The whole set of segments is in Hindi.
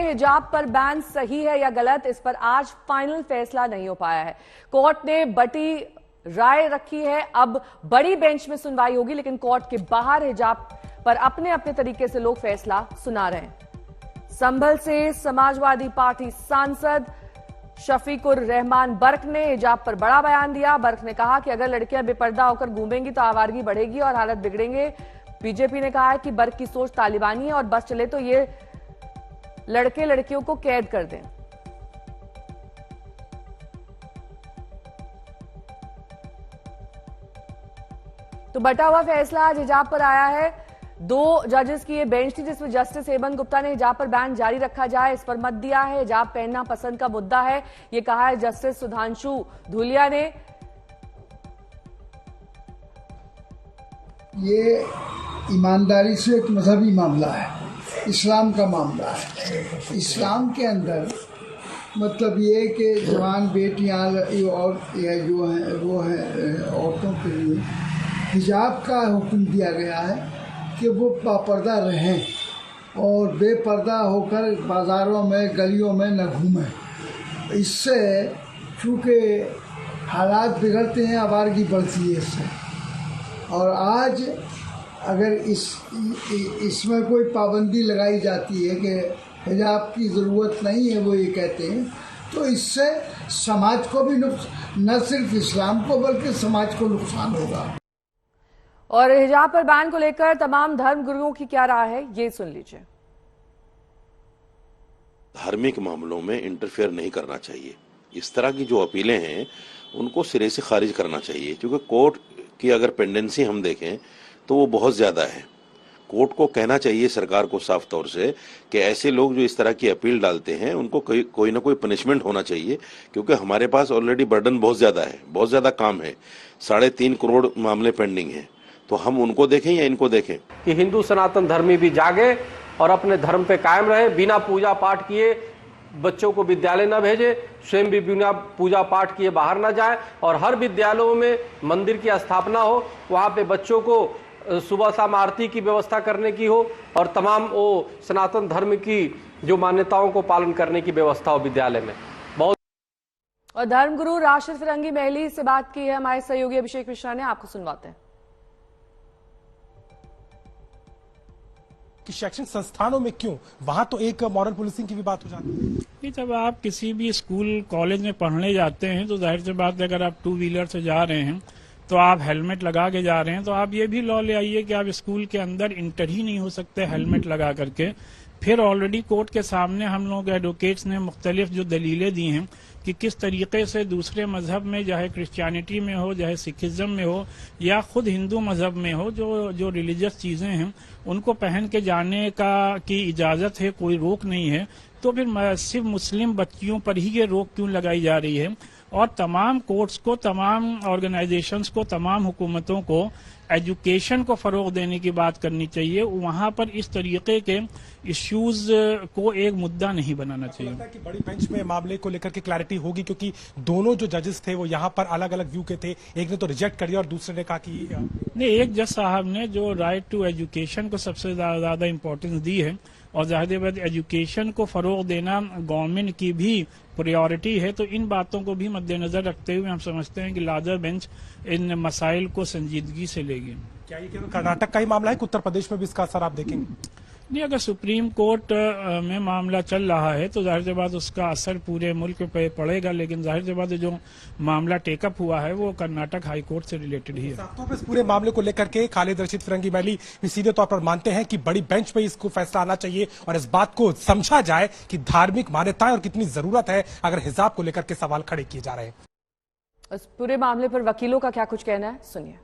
में हिजाब पर बैन सही है या गलत, इस पर आज फाइनल फैसला नहीं हो पाया है। कोर्ट ने बटी राय रखी है। अब बड़ी बेंच में सुनवाई होगी, लेकिन कोर्ट के बाहर हिजाब पर अपने अपने तरीके से लोग फैसला सुना रहे हैं। संभल से समाजवादी पार्टी सांसद शफीकुर रहमान बर्क ने हिजाब पर बड़ा बयान दिया। बर्क ने कहा कि अगर लड़कियां बेपर्दा होकर घूमेंगी तो आवारगी बढ़ेगी और हालत बिगड़ेंगे। बीजेपी ने कहा है कि बर्क की सोच तालिबानी है और बस चले तो ये लड़के लड़कियों को कैद कर दें। तो बटा हुआ फैसला आज हिजाब पर आया है। 2 जजेस की ये बेंच थी जिसमें जस्टिस हेमंत गुप्ता ने हिजाब पर बैन जारी रखा जाए, इस पर मत दिया है। हिजाब पहनना पसंद का मुद्दा है, ये कहा है जस्टिस सुधांशु धूलिया ने। ये ईमानदारी से एक मजहबी मामला है, इस्लाम का मामला है। इस्लाम के अंदर मतलब ये कि जवान बेटियां और जो हैं वो हैं औरतों के लिए हिजाब का हुक्म दिया गया है कि वो बापर्दा रहें और बेपर्दा होकर बाज़ारों में गलियों में न घूमें। इससे चूँकि हालात बिगड़ते हैं, आवारगी बढ़ती है इससे। और आज अगर इसमें कोई पाबंदी लगाई जाती है कि हिजाब की ज़रूरत नहीं है, वो ये कहते हैं, तो इससे समाज को भी न सिर्फ इस्लाम को बल्कि समाज को नुकसान होगा। और हिजाब पर बैन को लेकर तमाम धर्म गुरुओं की क्या राय है, ये सुन लीजिए। धार्मिक मामलों में इंटरफेयर नहीं करना चाहिए। इस तरह की जो अपीलें हैं उनको सिरे से खारिज करना चाहिए, क्योंकि कोर्ट की अगर पेंडेंसी हम देखें तो वो बहुत ज़्यादा है। कोर्ट को कहना चाहिए सरकार को साफ तौर से कि ऐसे लोग जो इस तरह की अपील डालते हैं उनको कोई ना कोई पनिशमेंट होना चाहिए, क्योंकि हमारे पास ऑलरेडी बर्डन बहुत ज़्यादा है, बहुत ज़्यादा काम है। 3.5 करोड़ मामले पेंडिंग हैं, तो हम उनको देखें या इनको देखें? कि हिंदू सनातन धर्मी भी जागे और अपने धर्म पे कायम रहे, बिना पूजा पाठ किए बच्चों को विद्यालय न भेजे, स्वयं भी बिना पूजा पाठ किए बाहर न जाए, और हर विद्यालयों में मंदिर की स्थापना हो, वहाँ पे बच्चों को सुबह शाम आरती की व्यवस्था करने की हो, और तमाम वो सनातन धर्म की जो मान्यताओं को पालन करने की व्यवस्था हो विद्यालय में। बहुत और धर्मगुरु राशिद फिरंगी महली से बात की है हमारे सहयोगी अभिषेक मिश्रा ने, आपको सुनवाते हैं। कि शैक्षणिक संस्थानों में क्यों, वहां तो एक मॉरल पुलिसिंग की भी बात हो जाती है। जब आप किसी भी स्कूल कॉलेज में पढ़ने जाते हैं तो जाहिर सी बात है, अगर आप 2 व्हीलर से जा रहे हैं तो आप हेलमेट लगा के जा रहे हैं, तो आप ये भी लॉ ले आइए कि आप स्कूल के अंदर इंटर ही नहीं हो सकते हेलमेट लगा करके। फिर ऑलरेडी कोर्ट के सामने हम लोग एडवोकेट्स ने मुख्तलिफ जो दलीलें दी हैं कि किस तरीके से दूसरे मजहब में, चाहे क्रिश्चियनिटी में हो, चाहे सिखिज्म में हो, या खुद हिंदू मजहब में हो, जो रिलीजियस चीजें हैं उनको पहन के जाने की इजाजत है, कोई रोक नहीं है। तो फिर सिर्फ मुस्लिम बच्चियों पर ही ये रोक क्यों लगाई जा रही है? और तमाम कोर्ट्स को, तमाम ऑर्गेनाइजेशंस को, तमाम हुकूमतों को एजुकेशन को फरोग देने की बात करनी चाहिए। वहां पर इस तरीके के इश्यूज को एक मुद्दा नहीं बनाना चाहिए। कि बड़ी बेंच में मामले को लेकर के क्लैरिटी होगी, क्योंकि दोनों जो जजेस थे वो यहाँ पर अलग अलग व्यू के थे। एक ने तो रिजेक्ट कर दिया और दूसरे ने कहा कि नहीं, एक जज साहब ने जो राइट टू एजुकेशन को सबसे ज्यादा इंपॉर्टेंस दी है, और जाहिर बात एजुकेशन को फरोग देना गवर्नमेंट की भी प्रायोरिटी है, तो इन बातों को भी मद्देनजर रखते हुए हम समझते हैं कि लार्जर बेंच इन मसाइल को संजीदगी से लेगी। क्या ये केवल कर्नाटक का ही मामला है कि उत्तर प्रदेश में भी इसका असर आप देखेंगे? नहीं, अगर सुप्रीम कोर्ट में मामला चल रहा है तो जाहिर सी बात उसका असर पूरे मुल्क पे पड़ेगा, लेकिन जाहिर सी बात जो मामला टेकअप हुआ है वो कर्नाटक हाई कोर्ट से रिलेटेड ही है। तो इस पूरे मामले को लेकर के खालिद रशीद फिरंगी महली सीधे तौर पर मानते हैं कि बड़ी बेंच में इसको फैसला आना चाहिए और इस बात को समझा जाए कि धार्मिक मान्यताएं और कितनी जरूरत है अगर हिजाब को लेकर के सवाल खड़े किए जा रहे हैं। इस पूरे मामले पर वकीलों का क्या कुछ कहना है, सुनिए।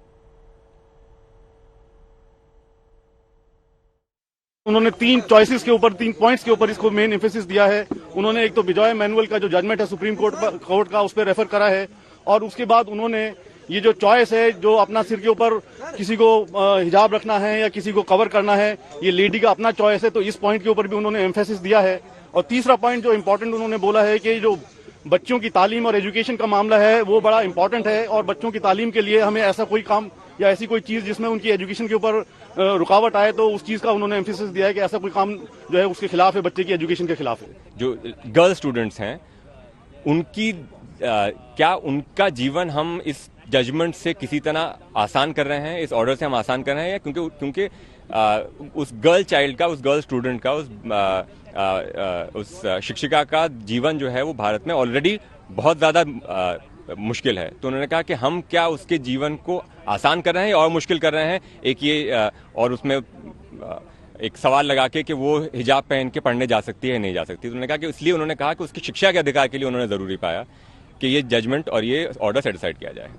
उन्होंने 3 चॉइसेस के ऊपर, 3 पॉइंट्स के ऊपर इसको मेन एम्फेसिस दिया है। उन्होंने एक तो बिजॉय मैनुअल का जो जजमेंट है सुप्रीम कोर्ट का उस पर रेफर करा है, और उसके बाद उन्होंने ये जो चॉइस है, जो अपना सिर के ऊपर किसी को हिजाब रखना है या किसी को कवर करना है, ये लेडी का अपना चॉइस है, तो इस पॉइंट के ऊपर भी उन्होंने एम्फेसिस दिया है। और तीसरा पॉइंट जो इम्पोर्टेंट उन्होंने बोला है कि जो बच्चों की तालीम और एजुकेशन का मामला है वो बड़ा इंपॉर्टेंट है, और बच्चों की तालीम के लिए हमें ऐसा कोई काम या ऐसी कोई चीज जिसमें उनकी एजुकेशन के ऊपर रुकावट आए तो उस चीज का उन्होंने एम्फेसिस दिया है कि ऐसा कोई काम जो है उसके खिलाफ है, बच्चे की एजुकेशन के खिलाफ है। जो गर्ल स्टूडेंट्स हैं उनकी क्या उनका जीवन हम इस जजमेंट से किसी तरह आसान कर रहे हैं, इस ऑर्डर से हम आसान कर रहे हैं, या क्योंकि उस गर्ल चाइल्ड का, उस गर्ल स्टूडेंट का, उस शिक्षिका का जीवन जो है वो भारत में ऑलरेडी बहुत ज्यादा मुश्किल है। तो उन्होंने कहा कि हम क्या उसके जीवन को आसान कर रहे हैं और मुश्किल कर रहे हैं, एक ये और उसमें एक सवाल लगा के कि वो हिजाब पहन के पढ़ने जा सकती है नहीं जा सकती। तो उन्होंने कहा कि इसलिए उन्होंने कहा कि उसकी शिक्षा के अधिकार के लिए उन्होंने जरूरी पाया कि ये जजमेंट और ये ऑर्डर सेटिस्फाइड किया जाए।